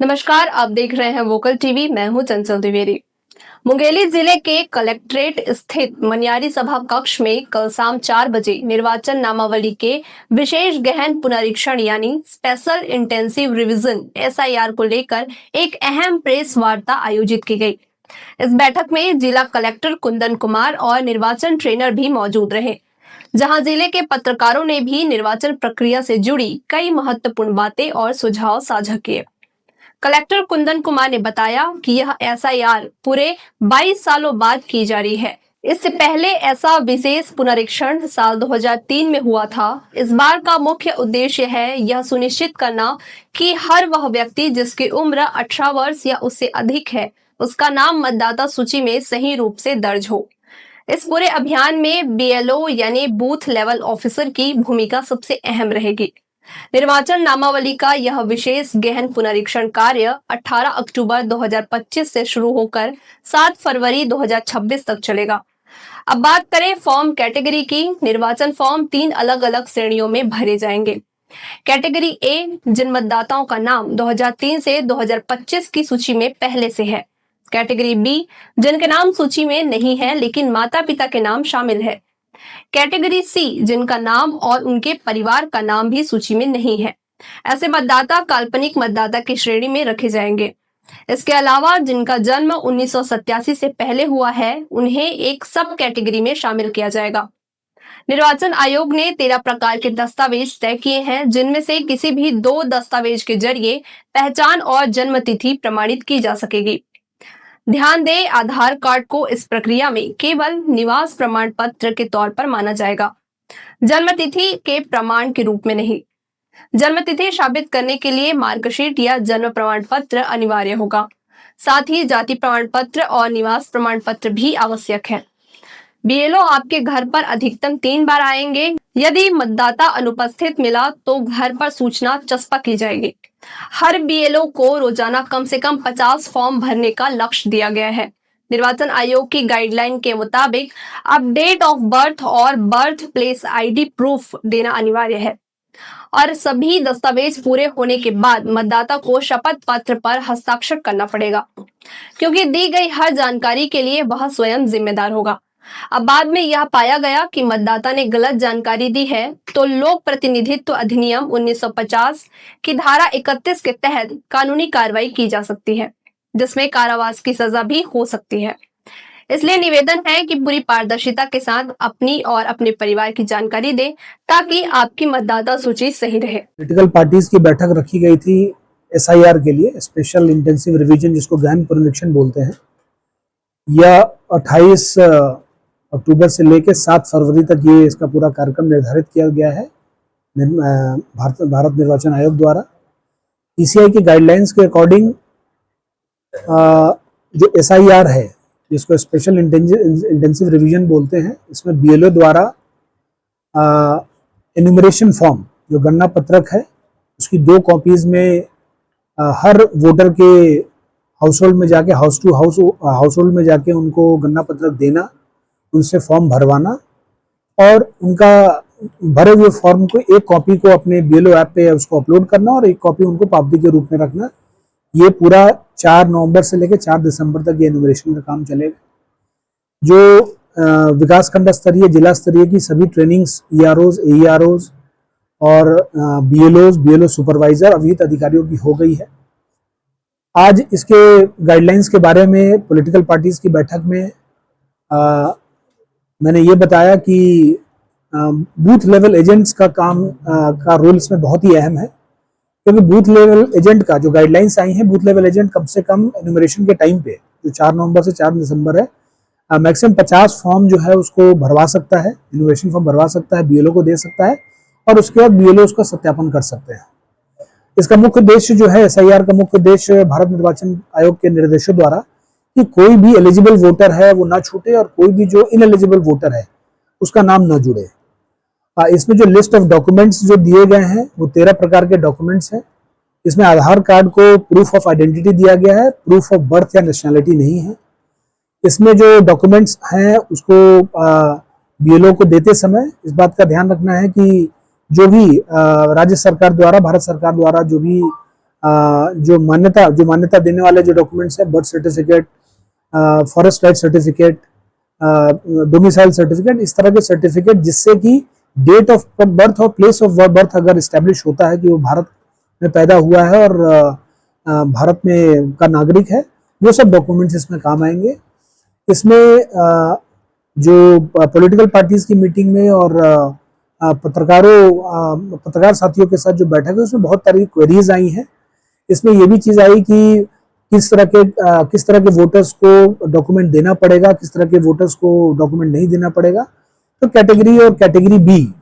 नमस्कार, आप देख रहे हैं वोकल टीवी। मैं हूं चंचल द्विवेदी। मुंगेली जिले के कलेक्ट्रेट स्थित मनियारी सभा कक्ष में कल शाम 4 बजे निर्वाचन नामावली के विशेष गहन पुनरीक्षण यानी स्पेशल इंटेंसिव रिवीजन एसआईआर को लेकर एक अहम प्रेस वार्ता आयोजित की गई। इस बैठक में जिला कलेक्टर कुंदन कुमार और निर्वाचन ट्रेनर भी मौजूद रहे, जहां जिले के पत्रकारों ने भी निर्वाचन प्रक्रिया से जुड़ी कई महत्वपूर्ण बातें और सुझाव साझा किए। कलेक्टर कुंदन कुमार ने बताया कि यह एसआईआर पूरे 22 सालों बाद की जा रही है। इससे पहले ऐसा विशेष पुनरीक्षण साल 2003 में हुआ था। इस बार का मुख्य उद्देश्य है यह सुनिश्चित करना कि हर वह व्यक्ति जिसकी उम्र 18 वर्ष या उससे अधिक है, उसका नाम मतदाता सूची में सही रूप से दर्ज हो। इस पूरे अभियान में बीएलओ यानी बूथ लेवल ऑफिसर की भूमिका सबसे अहम रहेगी। निर्वाचन नामावली का यह विशेष गहन पुनरीक्षण कार्य 18 अक्टूबर 2025 से शुरू होकर 7 फरवरी 2026 तक चलेगा। अब बात करें फॉर्म कैटेगरी की। निर्वाचन फॉर्म 3 अलग अलग श्रेणियों में भरे जाएंगे। कैटेगरी ए, जिन मतदाताओं का नाम 2003 से 2025 की सूची में पहले से है। कैटेगरी बी, जिनके नाम सूची में नहीं है लेकिन माता पिता के नाम शामिल है। कैटेगरी सी, जिनका नाम और उनके परिवार का नाम भी सूची में नहीं है। ऐसे मतदाता काल्पनिक मतदाता की श्रेणी में रखे जाएंगे। इसके अलावा जिनका जन्म 1987 से पहले हुआ है, उन्हें एक सब कैटेगरी में शामिल किया जाएगा। निर्वाचन आयोग ने 13 प्रकार के दस्तावेज तय किए हैं, जिनमें से किसी भी 2 दस्तावेज के जरिए पहचान और जन्म तिथि प्रमाणित की जा सकेगी। ध्यान दें, आधार कार्ड को इस प्रक्रिया में केवल निवास प्रमाण पत्र के तौर पर माना जाएगा, जन्म तिथि के प्रमाण के रूप में नहीं। जन्म तिथि साबित करने के लिए मार्कशीट या जन्म प्रमाण पत्र अनिवार्य होगा। साथ ही जाति प्रमाण पत्र और निवास प्रमाण पत्र भी आवश्यक है। बीएलओ आपके घर पर अधिकतम 3 बार आएंगे। यदि मतदाता अनुपस्थित मिला तो घर पर सूचना चस्पा की जाएगी। हर बीएलओ को रोजाना कम से कम 50 फॉर्म भरने का लक्ष्य दिया गया है। निर्वाचन आयोग की गाइडलाइन के मुताबिक अब डेट ऑफ बर्थ और बर्थ प्लेस आईडी प्रूफ देना अनिवार्य है और सभी दस्तावेज पूरे होने के बाद मतदाता को शपथ पत्र पर हस्ताक्षर करना पड़ेगा, क्योंकि दी गई हर जानकारी के लिए वह स्वयं जिम्मेदार होगा। अब बाद में यह पाया गया कि मतदाता ने गलत जानकारी दी है तो लोक प्रतिनिधित्व अधिनियम 1950 की धारा 31 के तहत कानूनी कार्रवाई की जा सकती है, जिसमें कारावास की सजा भी हो सकती है। इसलिए निवेदन है कि पूरी पारदर्शिता के साथ अपनी और अपने परिवार की जानकारी दें ताकि आपकी मतदाता सूची सही रहे। पॉलिटिकल पार्टीज की बैठक रखी गई थी एसआईआर के लिए, स्पेशल इंटेंसिव रिवीजन जिसको गहन पुनरीक्षण बोलते हैं। यह 28 अक्टूबर से लेकर 7 फरवरी तक ये इसका पूरा कार्यक्रम निर्धारित किया गया है भारत निर्वाचन आयोग द्वारा। ईसीआई की गाइडलाइंस के अकॉर्डिंग जो एसआईआर है, जिसको स्पेशल इंटेंसिव रिवीजन बोलते हैं, इसमें बीएलओ द्वारा एन्यूमरेशन फॉर्म जो गणना पत्रक है उसकी 2 कॉपीज में हर वोटर के हाउस होल्ड में जाके हाउस टू हाउस होल्ड में जाके उनको गणना पत्रक देना, उनसे फॉर्म भरवाना और उनका भरे हुए फॉर्म को एक कॉपी को अपने बीएलओ ऐप पे उसको अपलोड करना और एक कॉपी उनको पावती के रूप में रखना। ये पूरा 4 नवंबर से लेकर 4 दिसंबर तक ये एन्यूमरेशन का काम चलेगा। जो विकासखंड स्तरीय, जिला स्तरीय की सभी ट्रेनिंग्स ईआरओज, एईआरओज और बीएलओ सुपरवाइजर, अभिहित अधिकारियों की हो गई है। आज इसके गाइडलाइंस के बारे में पॉलिटिकल पार्टीज की बैठक में मैंने ये बताया कि बूथ लेवल एजेंट्स का काम का रोल इसमें बहुत ही अहम है, क्योंकि बूथ लेवल एजेंट का जो गाइडलाइंस आई हैं, बूथ लेवल एजेंट कम से कम एन्यूमरेशन के टाइम पे जो 4 नवंबर से 4 दिसंबर है, मैक्सिमम 50 फॉर्म जो है उसको भरवा सकता है, एन्यूमरेशन फॉर्म भरवा सकता है, बीएलओ को दे सकता है और उसके बाद बीएलओ उसका सत्यापन कर सकते हैं। इसका मुख्य उद्देश्य जो है, एसआईआर का मुख्य उद्देश्य भारत निर्वाचन आयोग के निर्देशों द्वारा कि कोई भी एलिजिबल वोटर है वो ना छूटे और कोई भी जो इनएलिजिबल वोटर है उसका नाम ना जुड़े। इसमें जो लिस्ट ऑफ डॉक्यूमेंट्स जो दिए गए हैं वो 13 प्रकार के डॉक्यूमेंट्स हैं। इसमें आधार कार्ड को प्रूफ ऑफ आइडेंटिटी दिया गया है, प्रूफ ऑफ बर्थ या नेशनैलिटी नहीं है। इसमें जो डॉक्यूमेंट्स हैं उसको बीएलओ को देते समय इस बात का ध्यान रखना है कि जो भी राज्य सरकार द्वारा, भारत सरकार द्वारा जो भी जो मान्यता देने वाले जो डॉक्यूमेंट्स है, birth certificate, forest right certificate, domicile certificate, इस तरह के सर्टिफिकेट जिससे कि डेट ऑफ बर्थ और प्लेस ऑफ बर्थ अगर इस्टेब्लिश होता है कि वो भारत में पैदा हुआ है और भारत में का नागरिक है, वो सब डॉक्यूमेंट्स इसमें काम आएंगे। इसमें जो पॉलिटिकल पार्टीज की मीटिंग में और पत्रकार साथियों के साथ जो बैठक है उसमें बहुत सारी क्वेरीज आई हैं। इसमें ये भी चीज आई कि किस तरह के वोटर्स को डॉक्यूमेंट देना पड़ेगा, किस तरह के वोटर्स को डॉक्यूमेंट नहीं देना पड़ेगा। तो कैटेगरी और कैटेगरी बी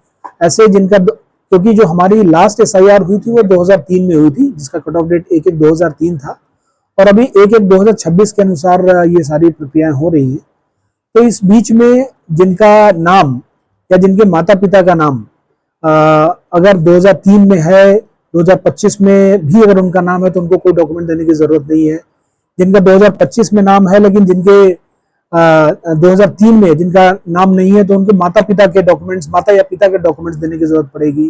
ऐसे जिनका, क्योंकि जो हमारी लास्ट SIR हुई थी वो 2003 में हुई थी, जिसका कट ऑफ डेट 1/1/2003 था, और अभी 1/1/2026 के अनुसार ये सारी प्रक्रियाएं हो रही हैं। तो इस बीच में जिनका नाम या जिनके माता पिता का नाम अगर 2003 में है, 2025 में भी अगर उनका नाम है तो उनको कोई डॉक्यूमेंट देने की जरूरत नहीं है। जिनका 2025 में नाम है लेकिन जिनके 2003 में जिनका नाम नहीं है तो उनके माता या पिता के डॉक्यूमेंट्स देने की जरूरत पड़ेगी।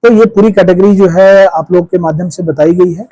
तो ये पूरी कैटेगरी जो है आप लोग के माध्यम से बताई गई है।